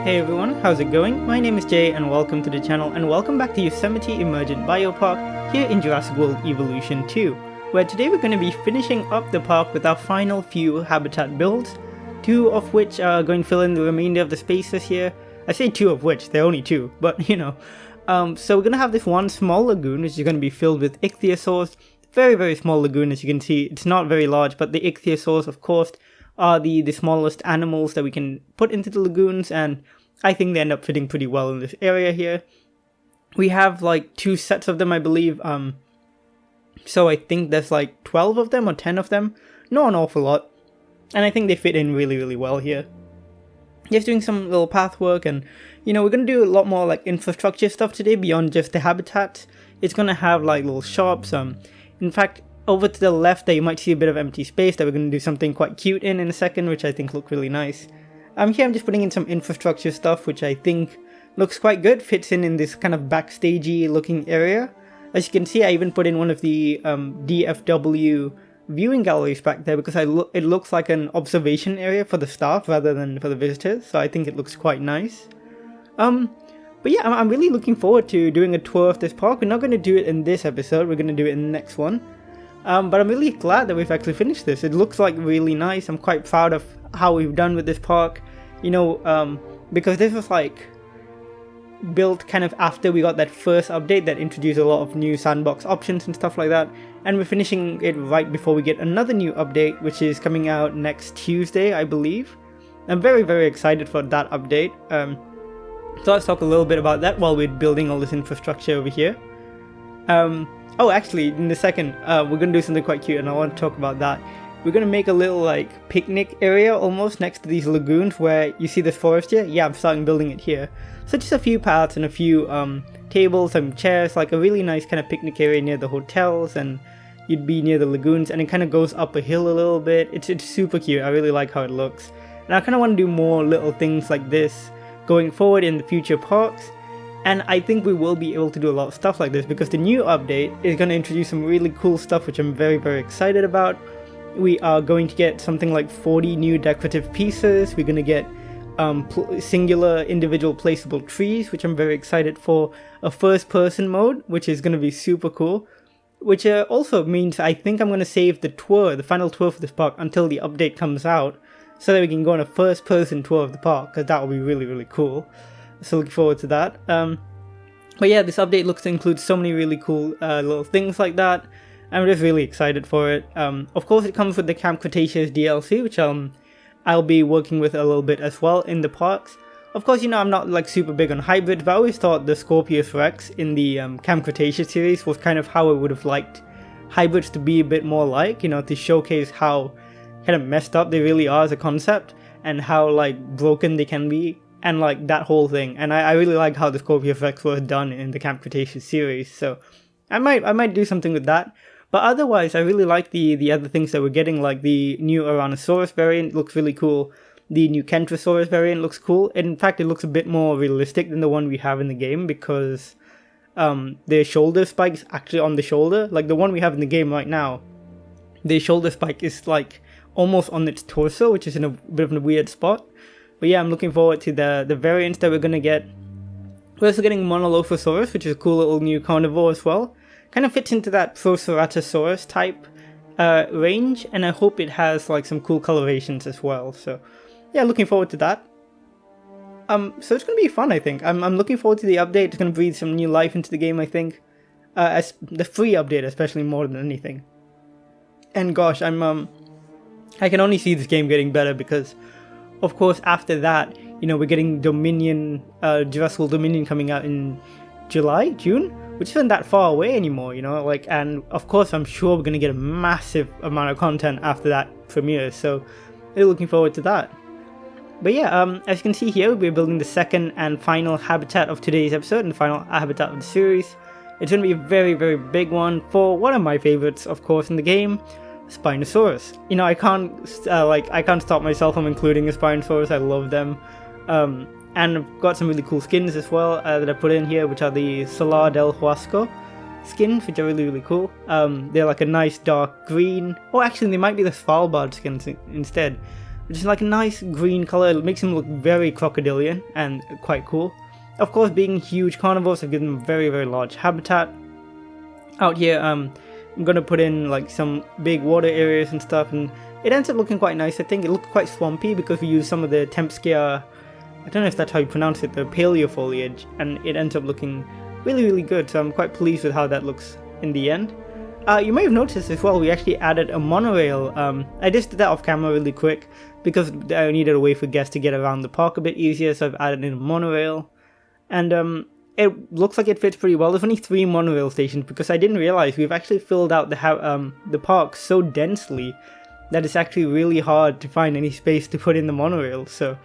Hey everyone, how's it going? My name is Jay and welcome to the channel and welcome back to Yosemite Emergent Biopark here in Jurassic World Evolution 2, where today we're going to be finishing up the park with our final few habitat builds, two of which are going to fill in the remainder of the spaces here. I say two of which, they're only two, but you know. So we're going to have this one small lagoon which is going to be filled with ichthyosaurs. Very small lagoon, as you can see. It's not very large, but the ichthyosaurs of course are the smallest animals that we can put into the lagoons, and I think they end up fitting pretty well in this area here. We have like two sets of them, I believe, so I think there's like 12 of them or 10 of them, not an awful lot, and I think they fit in really well here. Just doing some little path work, and you know, we're going to do a lot more like infrastructure stuff today beyond just the habitats. It's going to have like little shops, in fact, over to the left there you might see a bit of empty space that we're going to do something quite cute in a second, which I think look really nice. Here I'm just putting in some infrastructure stuff which I think looks quite good, fits in this kind of backstagey looking area. As you can see, I even put in one of the DFW viewing galleries back there because it looks like an observation area for the staff rather than for the visitors, so I think it looks quite nice. But yeah, I'm really looking forward to doing a tour of this park. We're not going to do it in this episode, we're going to do it in the next one. But I'm really glad that we've actually finished this. It looks like really nice. I'm quite proud of how we've done with this park. You know, because this was like built kind of after we got that first update that introduced a lot of new sandbox options and stuff like that. And we're finishing it right before we get another new update, which is coming out next Tuesday, I believe. I'm very excited for that update. So let's talk a little bit about that while we're building all this infrastructure over here. Oh, actually, in a second, we're going to do something quite cute and I want to talk about that. We're going to make a little, like, picnic area almost next to these lagoons where you see this forest here. Yeah, I'm starting building it here. So just a few paths and a few tables, some chairs, like a really nice kind of picnic area near the hotels, and you'd be near the lagoons, and it kind of goes up a hill a little bit. It's super cute. I really like how it looks. And I kind of want to do more little things like this going forward in the future parks. And I think we will be able to do a lot of stuff like this because the new update is going to introduce some really cool stuff which I'm very excited about. We are going to get something like 40 new decorative pieces. We're going to get singular individual placeable trees, which I'm very excited for. A first person mode, which is going to be super cool. Which also means I think I'm going to save the final tour for this park until the update comes out, so that we can go on a first person tour of the park, because that will be really cool. So looking forward to that. But yeah, this update looks to include so many really cool little things like that. I'm just really excited for it. Of course, it comes with the Camp Cretaceous DLC, which I'll be working with a little bit as well in the parks. Of course, you know, I'm not like super big on hybrids, but I always thought the Scorpius Rex in the Camp Cretaceous series was kind of how I would have liked hybrids to be a bit more like, you know, to showcase how kind of messed up they really are as a concept and how like broken they can be. And like that whole thing, and I really like how the Scorpius Rex was done in the Camp Cretaceous series, so I might do something with that. But otherwise, I really like the other things that we're getting, like the new Tyrannosaurus variant looks really cool. The new Kentrosaurus variant looks cool. In fact, it looks a bit more realistic than the one we have in the game because the shoulder spike is actually on the shoulder. Like the one we have in the game right now, the shoulder spike is like almost on its torso, which is in a bit of a weird spot. But yeah, I'm looking forward to the variants that we're going to get. We're also getting Monolophosaurus, which is a cool little new carnivore as well. Kind of fits into that Proceratosaurus type range, and I hope it has like some cool colorations as well. So yeah, looking forward to that. So it's going to be fun, I think. I'm looking forward to the update. It's going to breathe some new life into the game, I think. As the free update, especially, more than anything. And gosh, I can only see this game getting better because, of course, after that, you know, we're getting Dominion, Jurassic World Dominion coming out in June, which isn't that far away anymore, you know, like, and of course, I'm sure we're going to get a massive amount of content after that premiere, so really looking forward to that. But yeah, as you can see here, we're building the second and final habitat of today's episode, and the final habitat of the series. It's going to be a very big one for one of my favorites, of course, in the game, Spinosaurus. You know, I can't stop myself from including a Spinosaurus. I love them. And I've got some really cool skins as well that I put in here, which are the Salar del Huasco skins, which are really cool. They're like a nice dark green. Oh, actually, they might be the Svalbard skins instead. which is like a nice green color. It makes them look very crocodilian and quite cool. Of course, being huge carnivores, I've given them a very, very large habitat. Out here, I'm gonna put in like some big water areas and stuff, and it ends up looking quite nice. I think it looked quite swampy because we used some of the Tempskia, I don't know if that's how you pronounce it, the paleo foliage, and it ends up looking really, really good. So I'm quite pleased with how that looks in the end. You may have noticed as well, we actually added a monorail. I just did that off camera really quick because I needed a way for guests to get around the park a bit easier, so I've added in a monorail. And it looks like it fits pretty well. There's only 3 monorail stations because I didn't realize we've actually filled out the park so densely that it's actually really hard to find any space to put in the monorail. So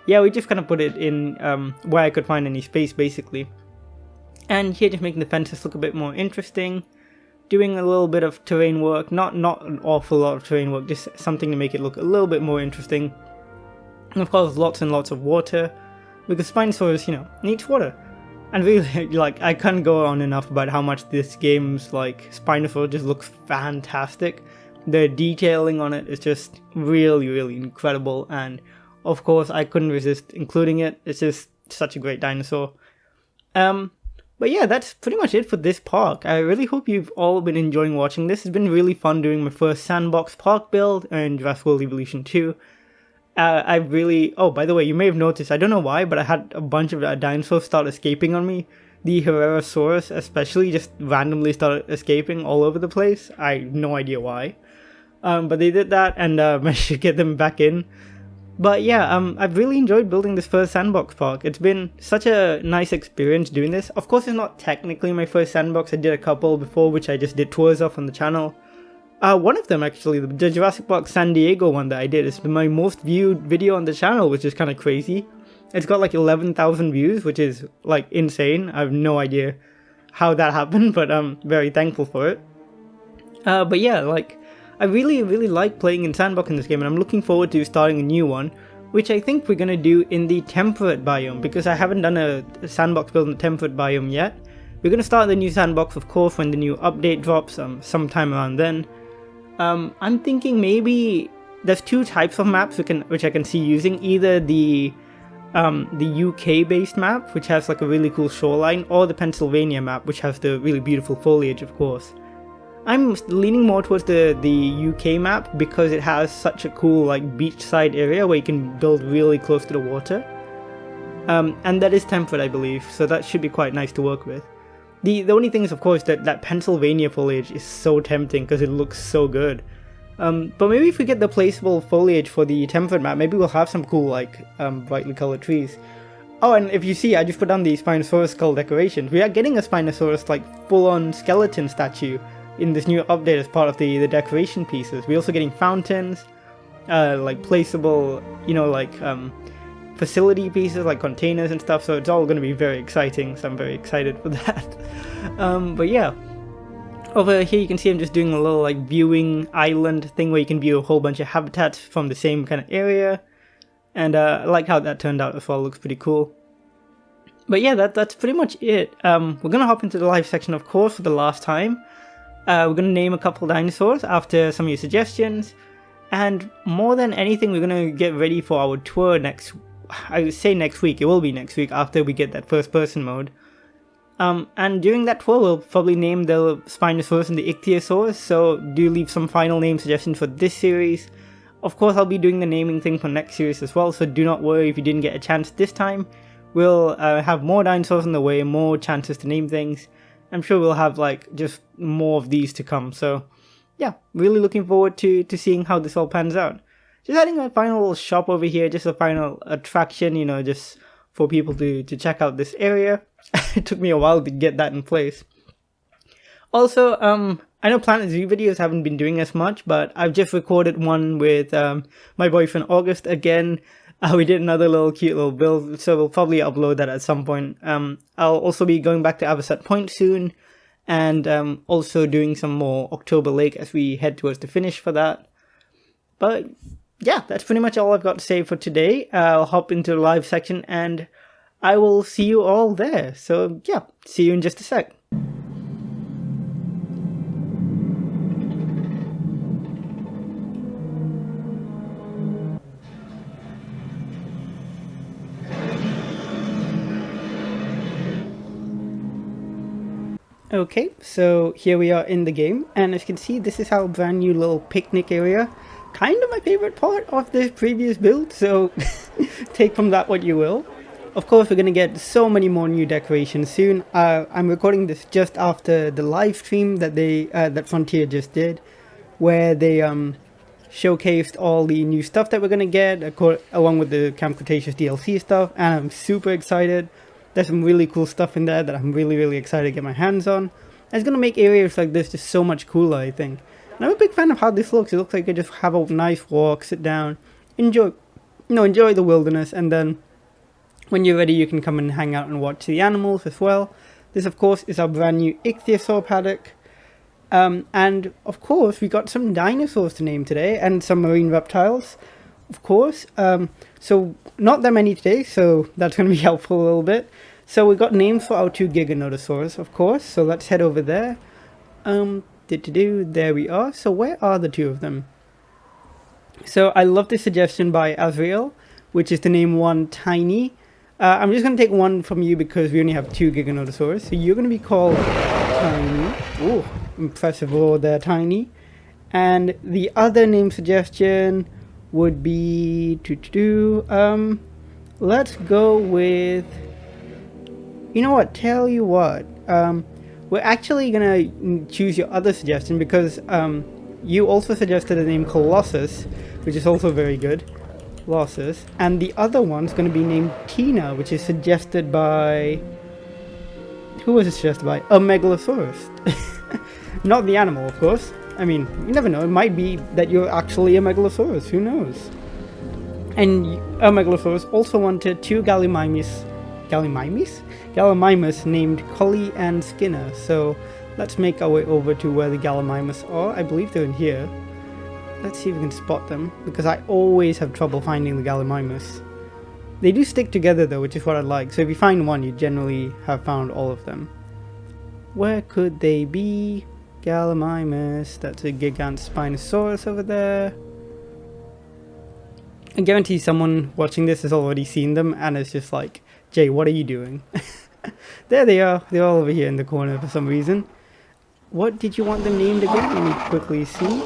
yeah, we just kind of put it in where I could find any space basically. And here, just making the fences look a bit more interesting. Doing a little bit of terrain work, not an awful lot of terrain work, just something to make it look a little bit more interesting. And of course, lots and lots of water, because Spinosaurus, needs water. And really, like, I can't go on enough about how much this game's, like, Spinosaurus just looks fantastic. The detailing on it is just really, really incredible, and of course, I couldn't resist including it. It's just such a great dinosaur. But yeah, that's pretty much it for this park. I really hope you've all been enjoying watching this. It's been really fun doing my first Sandbox park build in Jurassic World Evolution 2. Oh, by the way, you may have noticed, I don't know why, but I had a bunch of dinosaurs start escaping on me. The Herrerasaurus especially just randomly started escaping all over the place. I have no idea why. But they did that, and managed to get them back in. But yeah, I've really enjoyed building this first Sandbox park. It's been such a nice experience doing this. Of course, it's not technically my first Sandbox. I did a couple before, which I just did tours of on the channel. One of them, actually, the Jurassic Park San Diego one that I did, is my most viewed video on the channel, which is kind of crazy. It's got like 11,000 views, which is like insane. I have no idea how that happened, but I'm very thankful for it. But yeah, like, I really, really like playing in Sandbox in this game, and I'm looking forward to starting a new one, which I think we're going to do in the temperate biome, because I haven't done a Sandbox build in the temperate biome yet. We're going to start the new Sandbox, of course, when the new update drops, sometime around then. I'm thinking maybe there's 2 types of maps which I can see using, either the UK based map, which has like a really cool shoreline, or the Pennsylvania map, which has the really beautiful foliage, of course. I'm leaning more towards the UK map because it has such a cool like beachside area where you can build really close to the water. And that is temperate, I believe, so that should be quite nice to work with. The only thing is, of course, that Pennsylvania foliage is so tempting because it looks so good. But maybe if we get the placeable foliage for the temperate map, maybe we'll have some cool like brightly colored trees. Oh, and if you see, I just put down the Spinosaurus skull decorations. We are getting a Spinosaurus like full-on skeleton statue in this new update as part of the decoration pieces. We're also getting fountains, like placeable, facility pieces like containers and stuff, so it's all going to be very exciting, so I'm very excited for that. But yeah, over here you can see I'm just doing a little like viewing island thing where you can view a whole bunch of habitats from the same kind of area, and I like how that turned out as well. Looks pretty cool. But yeah, that's pretty much it. We're going to hop into the live section, of course, for the last time. We're going to name a couple dinosaurs after some of your suggestions, and more than anything, we're going to get ready for our tour I would say next week. It will be next week after we get that first person mode. And during that tour, we'll probably name the Spinosaurus and the Ichthyosaurus, so do leave some final name suggestions for this series. Of course, I'll be doing the naming thing for next series as well, so do not worry if you didn't get a chance this time. We'll have more dinosaurs on the way, more chances to name things. I'm sure we'll have like just more of these to come, so yeah, really looking forward to seeing how this all pans out. Just adding a final little shop over here, just a final attraction, just for people to check out this area. It took me a while to get that in place. Also, I know Planet Zoo videos haven't been doing as much, but I've just recorded one with my boyfriend August again. We did another little cute little build, so we'll probably upload that at some point. I'll also be going back to Avocet Point soon, and also doing some more October Lake as we head towards the finish for that. But yeah, that's pretty much all I've got to say for today. I'll hop into the live section and I will see you all there. So yeah, see you in just a sec. Okay, so here we are in the game, and as you can see, this is our brand new little picnic area. Kind of my favorite part of this previous build, so take from that what you will. Of course, we're going to get so many more new decorations soon. I'm recording this just after the live stream that that Frontier just did, where they showcased all the new stuff that we're going to get, along with the Camp Cretaceous DLC stuff, and I'm super excited. There's some really cool stuff in there that I'm really excited to get my hands on. And it's going to make areas like this just so much cooler, I think. And I'm a big fan of how this looks. It looks like I just have a nice walk, sit down, enjoy the wilderness, and then when you're ready you can come and hang out and watch the animals as well. This of course is our brand new ichthyosaur paddock. And of course we got some dinosaurs to name today and some marine reptiles, of course. So not that many today, so that's going to be helpful a little bit. So we got names for our 2 Giganotosaurs, of course, so let's head over there. There we are. So where are the 2 of them? So I love this suggestion by Azrael, which is to name one Tiny. I'm just going to take one from you because we only have 2 Giganotosaurs. So you're going to be called Tiny. Ooh, impressive roar there, Tiny. And the other name suggestion would be let's go with, you know what, tell you what, we're actually gonna choose your other suggestion because you also suggested the name Colossus, which is also very good, Colossus, and the other one's gonna be named Tina, which is suggested by, who was it suggested by? A Megalosaurus. Not the animal, of course. I mean, you never know, it might be that you're actually a Megalosaurus, who knows? And a Megalosaurus also wanted 2 Gallimimus named Collie and Skinner, so let's make our way over to where the Gallimimus are. I believe they're in here. Let's see if we can spot them, because I always have trouble finding the Gallimimus. They do stick together though, which is what I like, so if you find one, you generally have found all of them. Where could they be? Gallimimus, that's a Gigant Spinosaurus over there. I guarantee someone watching this has already seen them and it's just like, Jay, what are you doing? There they are, they're all over here in the corner for some reason. What did you want them named again? Let me quickly see.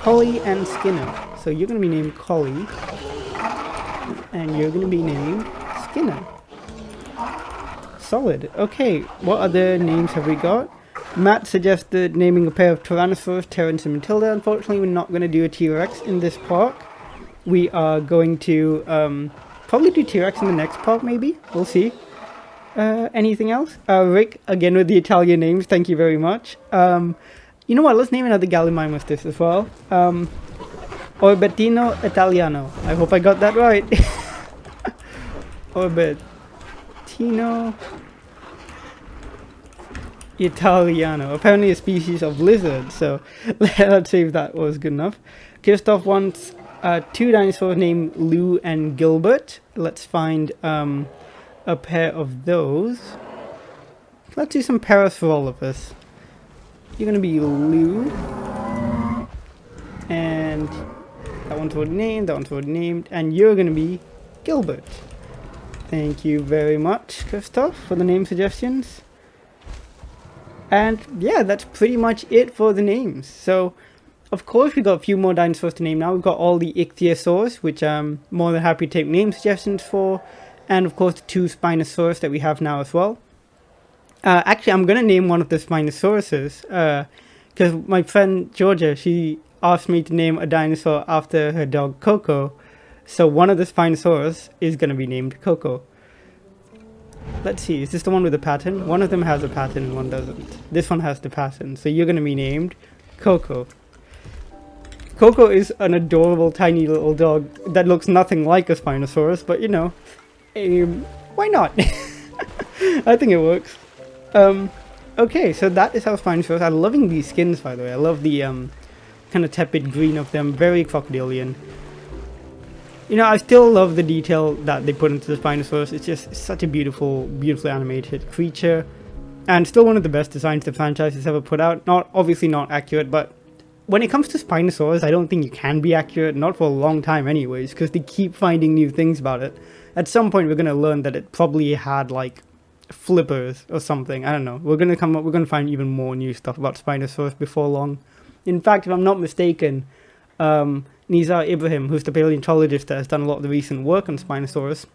Collie and Skinner. So you're going to be named Collie and you're going to be named Skinner. Solid. Okay, what other names have we got? Matt suggested naming a pair of Tyrannosaurus, Terrence and Matilda. Unfortunately, we're not going to do a T-Rex in this park. We are going to probably do T-Rex in the next park, maybe. We'll see. Anything else? Rick, again with the Italian names, thank you very much. You know what, let's name another Gallimimus this as well. Orbettino Italiano. I hope I got that right. Orbettino Italiano, apparently a species of lizard, so let's see if that was good enough. Christoph wants 2 dinosaurs named Lou and Gilbert. Let's find a pair of those. Let's do some pairs for all of us. You're gonna be Lou, and that one's already named, and you're gonna be Gilbert. Thank you very much, Christoph, for the name suggestions. And yeah, that's pretty much it for the names. So, of course, we got a few more dinosaurs to name now. We've got all the ichthyosaurs, which I'm more than happy to take name suggestions for. And of course, the 2 Spinosaurus that we have now as well. Actually, I'm going to name one of the Spinosauruses. Because my friend Georgia, she asked me to name a dinosaur after her dog Coco. So one of the Spinosaurus is going to be named Coco. Let's see, is this the one with the pattern? One of them has a pattern and one doesn't. This one has the pattern, so you're going to be named Coco. Coco is an adorable tiny little dog that looks nothing like a Spinosaurus, but you know, why not? I think it works. Okay, so that is our Spinosaurus. I'm loving these skins, by the way. I love the kind of tepid green of them, very crocodilian. You know, I still love the detail that they put into the Spinosaurus. It's just such a beautifully animated creature. And still one of the best designs the franchise has ever put out. Obviously not accurate, but when it comes to Spinosaurus, I don't think you can be accurate. Not for a long time anyways, because they keep finding new things about it. At some point we're going to learn that it probably had like flippers or something. I don't know. We're gonna find even more new stuff about Spinosaurus before long. In fact, if I'm not mistaken, Nizar Ibrahim, who's the paleontologist that has done a lot of the recent work on Spinosaurus,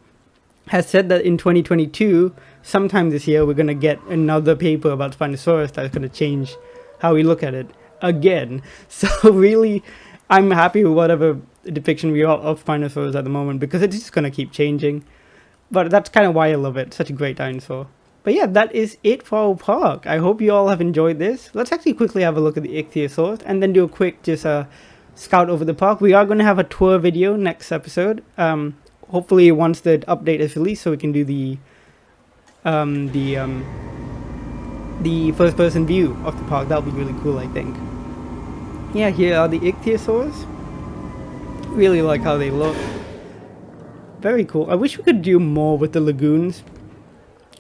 has said that in 2022, sometime this year, we're gonna get another paper about Spinosaurus that's gonna change how we look at it again. So really, I'm happy with whatever depiction we are of Spinosaurus at the moment, because it's just gonna keep changing. But that's kind of why I love it. Such a great dinosaur. But yeah, that is it for our park. I hope you all have enjoyed this. Let's actually quickly have a look at the Ichthyosaurs and then do a quick just scout over the park. We are going to have a tour video next episode. Hopefully once the update is released, so we can do the first person view of the park. That'll be really cool, I think. Yeah, here are the Ichthyosaurs. Really like how they look. Very cool. I wish we could do more with the lagoons.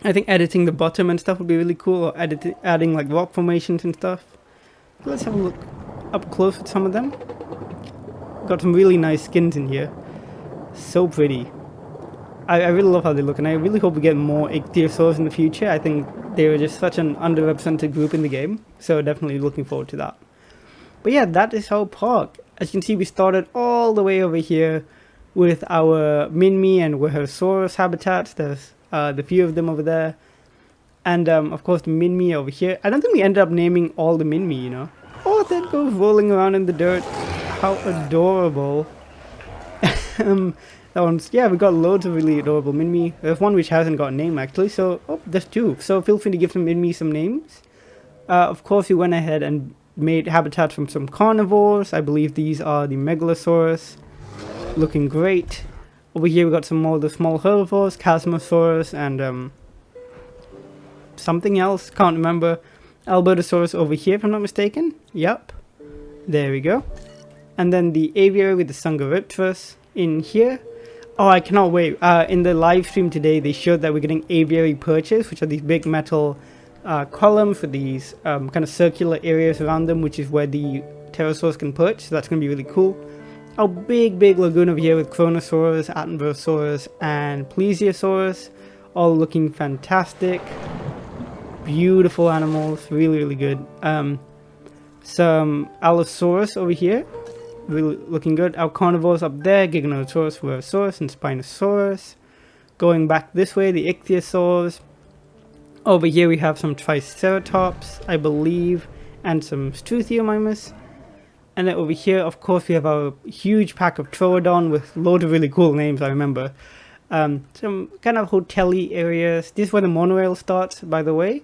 I think editing the bottom and stuff would be really cool, or adding like rock formations and stuff. Let's have a look up close at some of them. Got some really nice skins in here. So pretty. I really love how they look, and I really hope we get more Ichthyosaurs in the future. I think they were just such an underrepresented group in the game, so definitely looking forward to that. But yeah, that is our park. As you can see, we started all the way over here with our Minmi and Spinosaurus habitats. There's the few of them over there, and of course the Minmi over here. I don't think we ended up naming all the Minmi, you know. Oh, that goes rolling around in the dirt. How adorable. That one's, yeah, we got loads of really adorable Minmi. There's one which hasn't got a name actually, so there's two. So feel free to give some Minmi some names. Of course, we went ahead and made habitats from some carnivores. I believe these are the Megalosaurus. Looking great. Over here we got some more of the small herbivores, Chasmosaurus and something else, can't remember. Albertosaurus over here if I'm not mistaken. Yep. There we go. And then the aviary with the Sungaritrus in here. Oh, I cannot wait. In the live stream today they showed that we're getting aviary perches, which are these big metal columns with these kind of circular areas around them, which is where the pterosaurs can perch, so that's going to be really cool. Our big lagoon over here with Kronosaurus, Attenborosaurus, and Plesiosaurus, all looking fantastic. Beautiful animals, really good. Some Allosaurus over here, really looking good. Our carnivores up there, Giganotosaurus, Rherosaurus, and Spinosaurus. Going back this way, the Ichthyosaurs. Over here we have some Triceratops, I believe, and some Struthiomimus. And then over here, of course, we have our huge pack of Troodon with loads of really cool names, I remember. Some kind of hotel-y areas. This is where the monorail starts, by the way.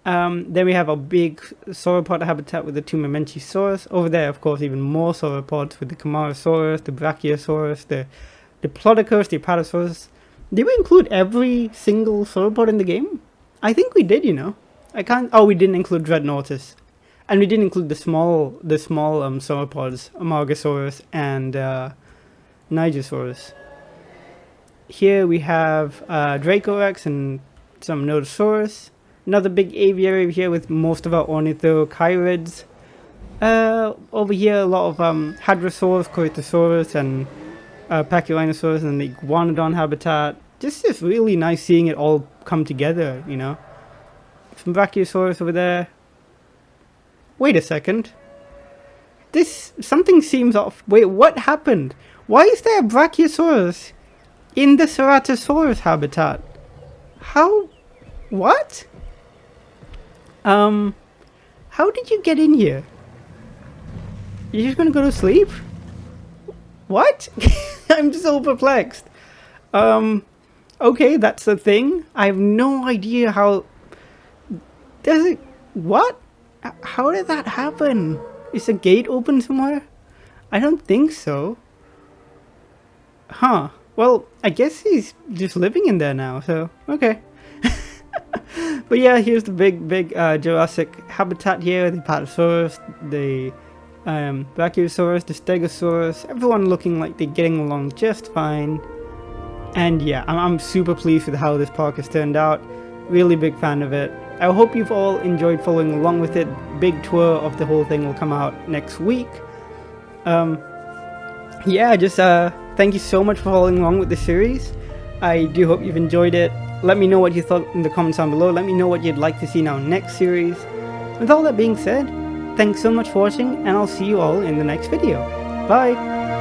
Then we have our big sauropod habitat with the two Mamenchisaurus. Over there, of course, even more sauropods with the Camarasaurus, the Brachiosaurus, the Diplodocus, the Apatosaurus. Did we include every single sauropod in the game? I think we did, you know. Oh, we didn't include Dreadnoughtus. And we did include the small sauropods, Amargasaurus and Nigersaurus. Here we have Dracorex and some Nodosaurus. Another big aviary here with most of our Ornithochirids. Over here a lot of Hadrosaurus, Corythosaurus, and Pachyrhinosaurus, and the Iguanodon habitat. Just really nice seeing it all come together, you know. Some Brachiosaurus over there. Wait a second. Something seems off. Wait, what happened? Why is there a Brachiosaurus in the Ceratosaurus habitat? How? What? How did you get in here? You're just gonna go to sleep? What? I'm so perplexed. Okay, that's the thing. I have no idea how... Does it... What? How did that happen? Is a gate open somewhere? I don't think so. Huh. Well, I guess he's just living in there now, so... Okay. But yeah, here's the big Jurassic habitat here. The Apatosaurus, the Brachiosaurus, the Stegosaurus. Everyone looking like they're getting along just fine. And yeah, I'm super pleased with how this park has turned out. Really big fan of it. I hope you've all enjoyed following along with it. Big tour of the whole thing will come out next week. Yeah, just thank you so much for following along with the series. I do hope you've enjoyed it. let me know what you thought in the comments down below. Let me know what you'd like to see in our next series. With all that being said, thanks so much for watching, and I'll see you all in the next video. Bye!